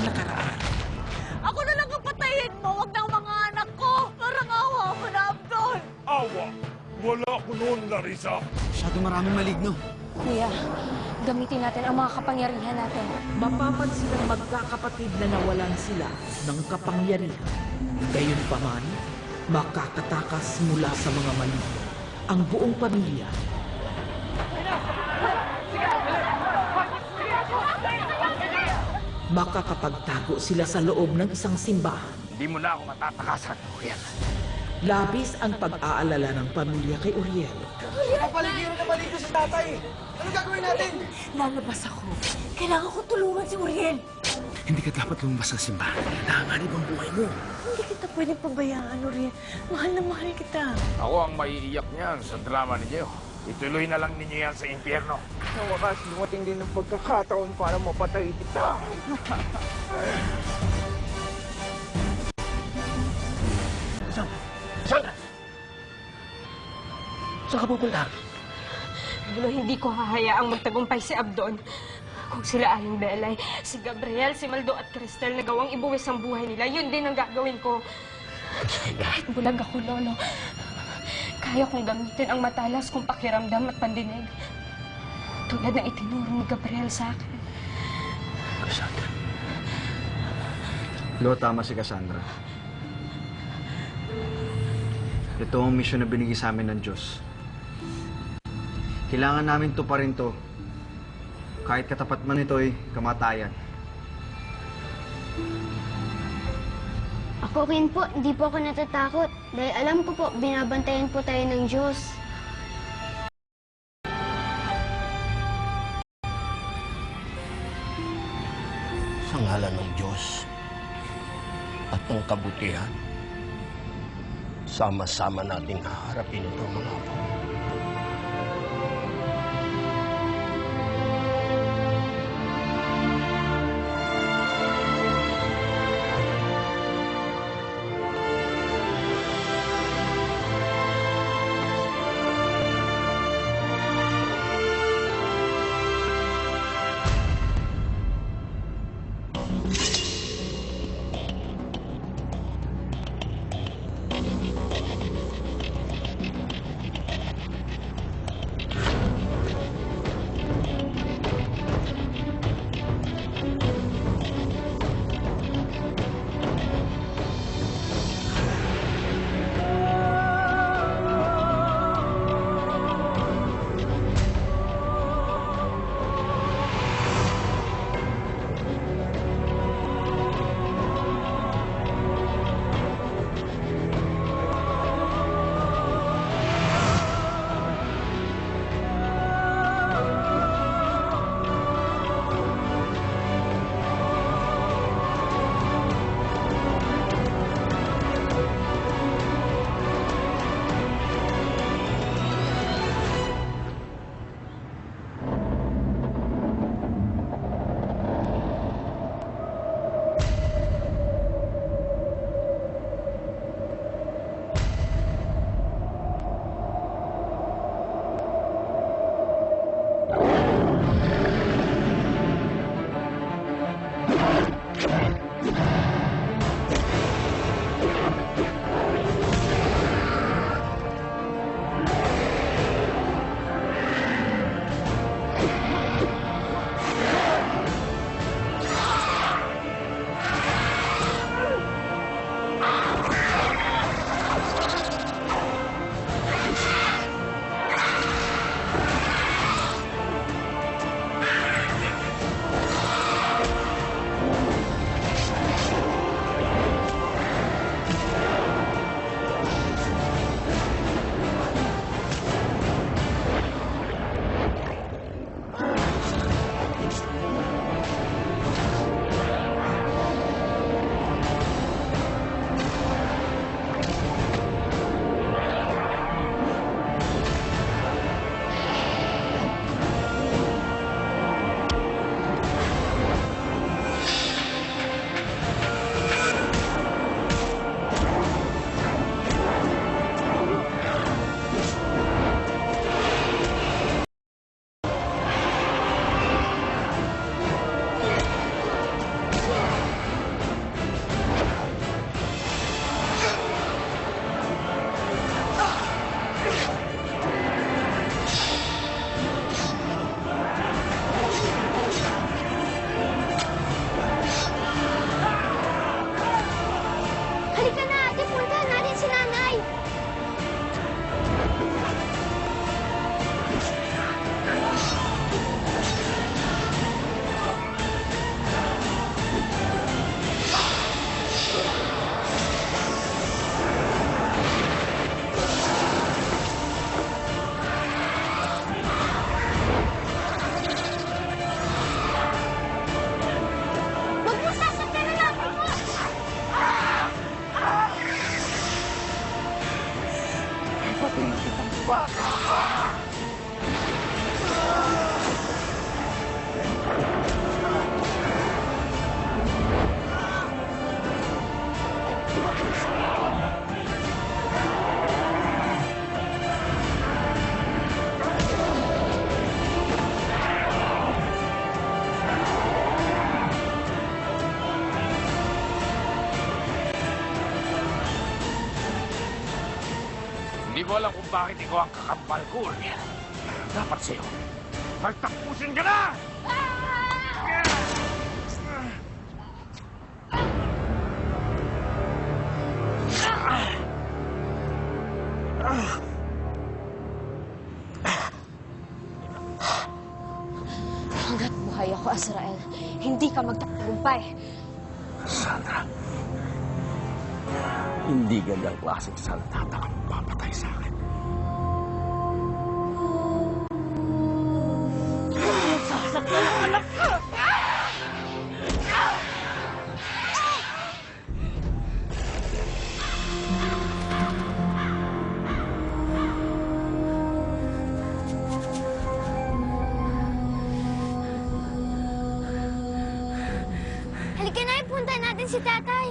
nakaraan. Ako na lang ang patayin mo, wag na ang mga anak ko. Parang awa mo na, Abdon. Awa! Wala ko noon, Larissa. Masyado maraming maligno. Kuya, gamitin natin ang mga kapangyarihan natin. Mapapansin ng magkakapatid na nawalan sila ng kapangyarihan. Gayunpaman, makakatakas mula sa mga maligno ang buong pamilya. Makakapagtago sila sa loob ng isang simbahan. Hindi mo na ako matatakasan, Uriel. Labis ang pag-aalala ng pamilya kay Uriel. Kapaligiran na balik ko sa tatay. Ano gagawin natin? Lalabas ako. Kailangan ko tulungan si Uriel. Hindi ka dapat lumabas ng simbahan. Nanganganib ang buhay mo. Hindi kita pwedeng pabayaan, Uriel. Mahal na mahal kita. Ako ang maiiyak niyan sa drama ninyo. Ituloy na lang ninyo yan sa impyerno. Sa wakas, dumating din ang pagkakataon para mapatay kita. Sandra! Saan ka pupunta? Pero hindi ko hahayaang magtagumpay si Abdon. Kung sila Aling Belay, si Gabriel, si Maldo at Cristel na gawang ibuwis ang buhay nila, yun din ang gagawin ko. Kahit bulag ako, Lolo, kaya kong gamitin ang matalas kong pakiramdam at pandinig. Tulad ng itinuro ni Gabriel sa akin. Cassandra. Lo, tama si Cassandra. Ito ang misyon na binigay sa amin ng Diyos. Kailangan namin tuparin to. Kahit katapat man ito'y kamatayan. Ako rin po, hindi po ako natatakot. Dahil alam ko po, binabantayan po tayo ng Diyos. Sa ngalan ng Diyos at ng kabutihan, sama-sama nating haharapin ito, mga apo. Hindi ko alam kung bakit ikaw ang kakambal ko, Uriel. Dapat sa'yo, magtapusin ka na! Hanggat buhay ako, Azrael, hindi ka magtatagumpay. Sandra, hindi ganyang klaseng salita ang papatay sa akin. Sasaktan ang anak ko! Halika na, ipunta natin si tatay.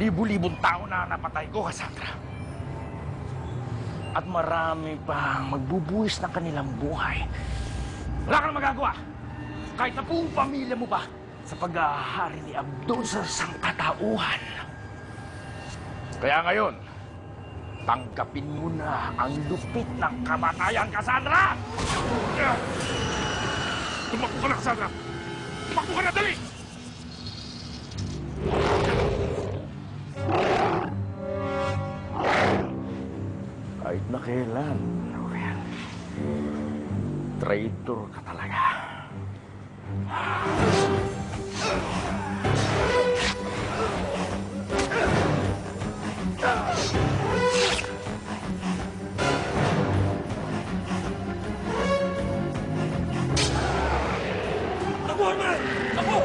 Libu-libong tao na napatay ko, Cassandra. At marami pang magbubuwis ng kanilang buhay. Wala kang magagawa. Kahit na buong pamilya mo pa sa pag-ahari ni Abdon sa sangkatauhan. Kaya ngayon, tanggapin mo na ang lupit ng kamatayan, Cassandra! Tumakbo ka na, Cassandra! Tumakbo ka na, dali! Kahit na kailan, Aurel, traitor ka talaga. Ako, Aurel! Ako!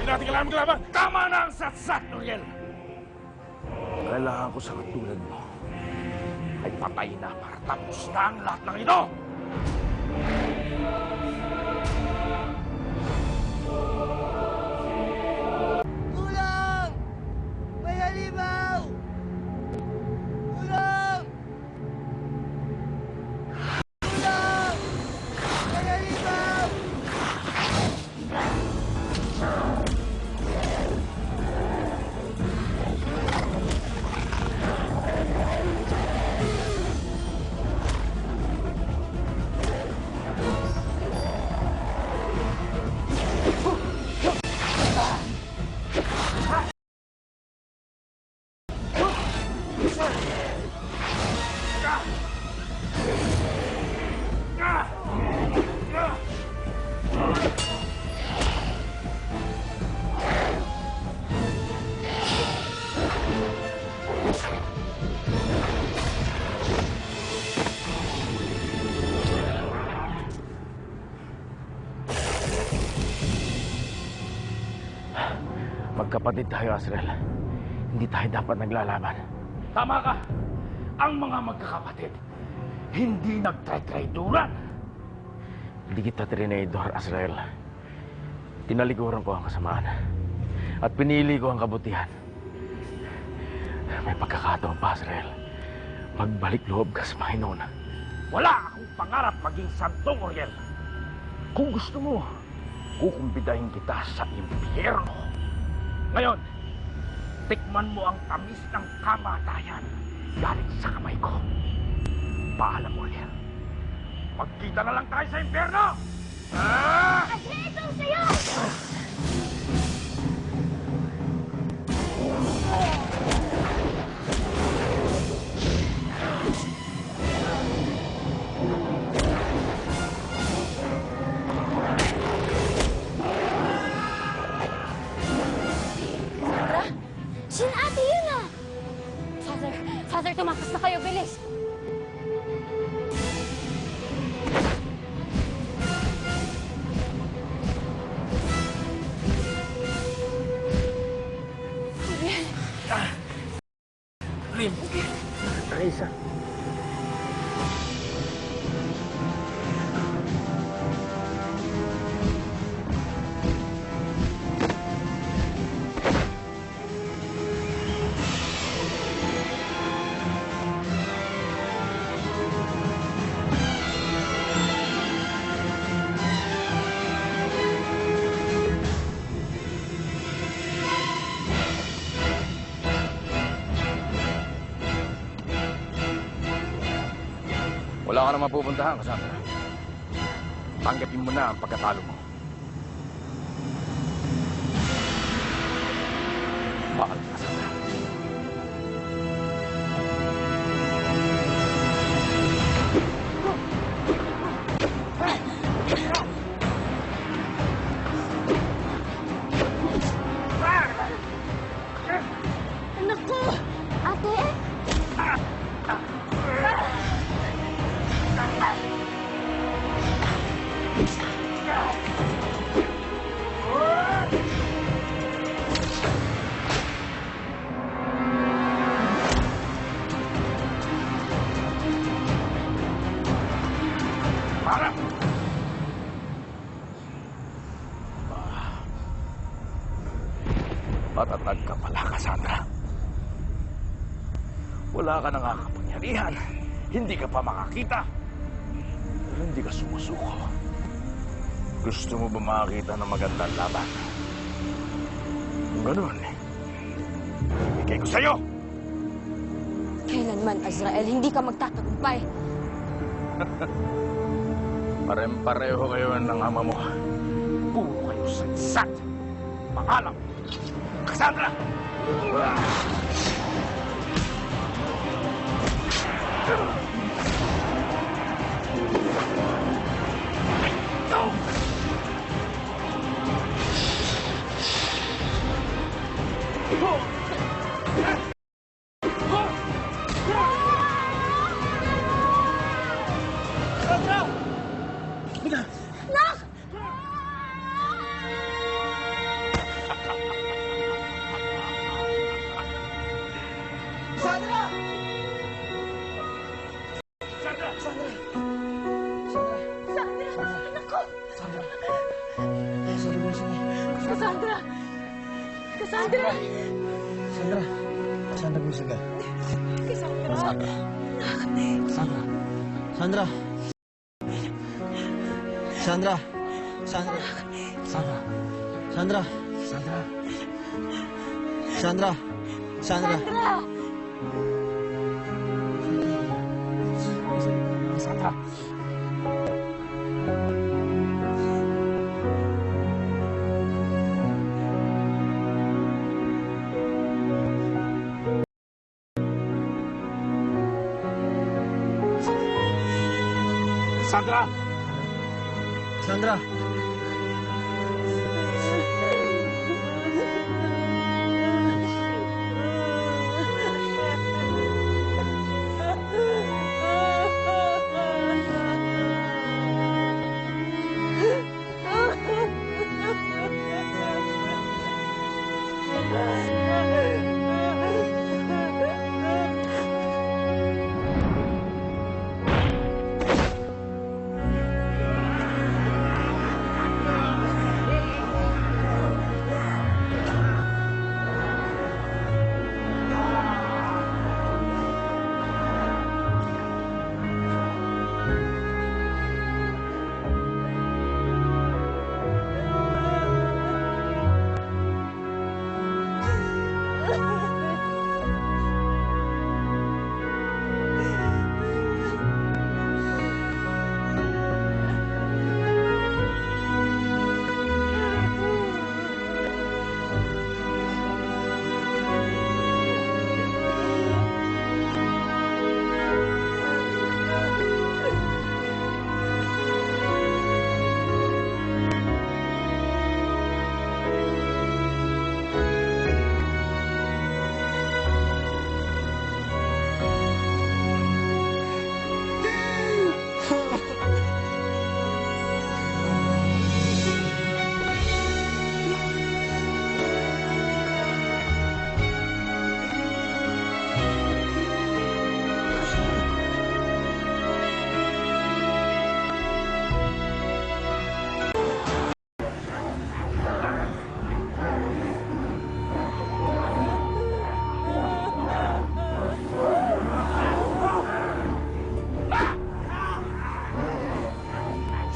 Natin kailangan maglaban. Tama na ang satsat, Uriel! Kailangan ko sa katulad mo ay patay na para tapos na ang lahat ng ito! Tulong! May halimaw! Tulong! Tulong! May halimaw! Magkapatid tayo, Azrael. Hindi tayo dapat naglalaban. Tama ka! Ang mga magkakapatid, hindi nagtray-trayduran! Hindi kita trinador, Azrael. Tinalikuran ko ang kasamaan. At pinili ko ang kabutihan. May pagkakataon pa, Azrael. Magbalik loob ka sa Panginoon. Wala akong pangarap maging santong, Uriel. Kung gusto mo, kukumpidahin kita sa impyerno. Ngayon, tikman mo ang tamis ng kamatayan galing sa kamay ko. Paalam, Uriel. Magkita na lang tayo sa impyerno! Ah! Ito sa'yo! ka na mapupuntahan, Cassandra. Tanggapin mo na ang pagkatalo mo. Paalam, Cassandra. Anak ko! Ate? Para! Matatag ka pala, Cassandra. Wala ka nang kakapangyarihan. Hindi ka pa makakita. Pero hindi ka sumusuko. Gusto mo ba makakita ng magandang laban? Kung ganun, ibigay ko sa'yo! Kailanman, Azrael, hindi ka magtatagumpay. Parem-pareho kayo ng ama mo. Puro kayo sagsat. Paalam! Cassandra! Cassandra! Cassandra! Sandra! Sandra Busaga. Cassandra! Sandra! Sandra! Sandra! Sandra! Sandra! Sandra! Sandra! Sandra! Sandra! Sandra! Cassandra! Sandra!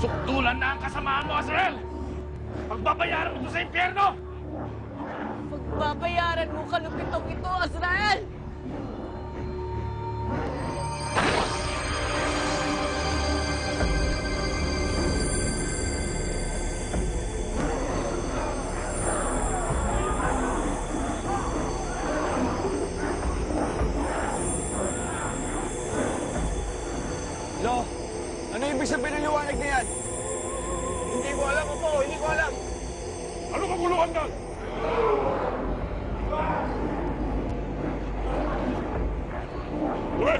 Suktulan na ang kasamaan mo, Azrael! Pagbabayaran mo ito sa impyerno! Pagbabayaran mo kalupitong ito, Azrael! ibig sabihin ng liwanag na yan? Hindi ko alam, Apo. Hindi ko alam. Ano kaguluhan doon? Uy!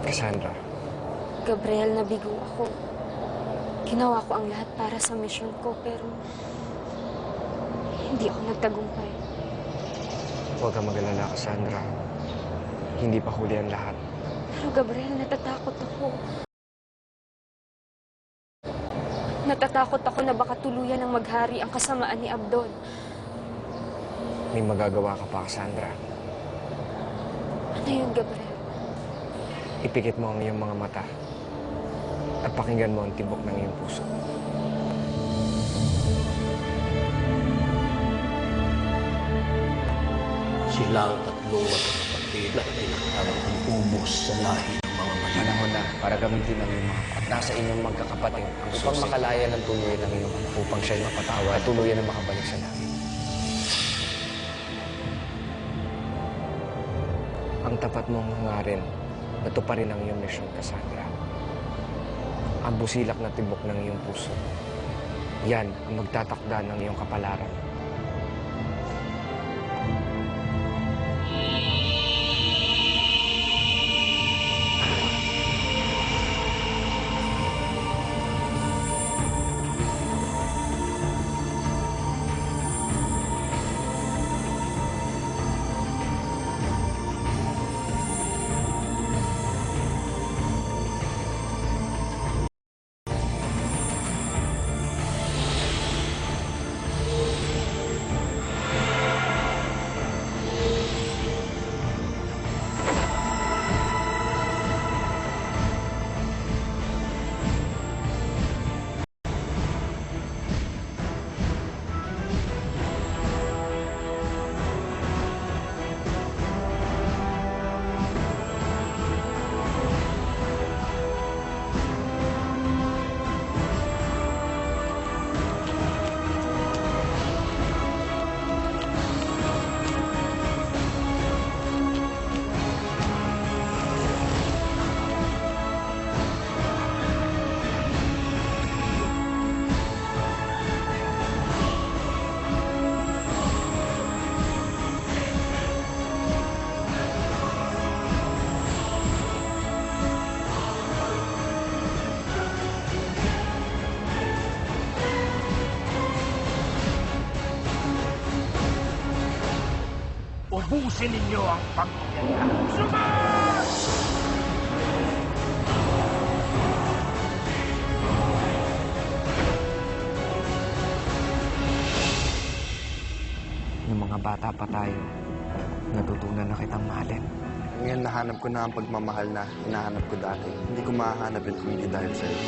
Cassandra. Gabriel, nabigo ako. Ginawa ko ang lahat para sa misyon ko, pero hindi ako nagtagumpay. Huwag kang mag-alala, Cassandra. Hindi pa huli ang lahat. Pero Gabriel, natatakot ako. Natatakot ako na baka tuluyan ng maghari ang kasamaan ni Abdon. May magagawa ka pa, Cassandra. Ano yun, Gabriel? Ipikit mo ang iyong mga mata at pakinggan mo ang tibok ng iyong puso. Sila ang tatlong magkakapatid at tinatawag ang ubos sa lahi ng mga Malino. Panahon na para gamitin ang iyong mga at nasa inyong magkakapatid upang makalaya ng tuluyan ng iyong upang siya'y mapatawad at tuluyan na makabalik sa langit. Ang tapat mong hangarin, natuparin ang iyong misyon, Cassandra. Ang busilak na tibok ng iyong puso. Yan ang magtatakda ng iyong kapalaran. Ubusin ninyo ang pagkakita. Sumas! Yung mga bata pa tayo, natutunan na kitang mahalin. Ngayon nahanap ko na ang pagmamahal na hinahanap ko dati. Hindi ko mahahanap yun kung hindi dahil sa'yo.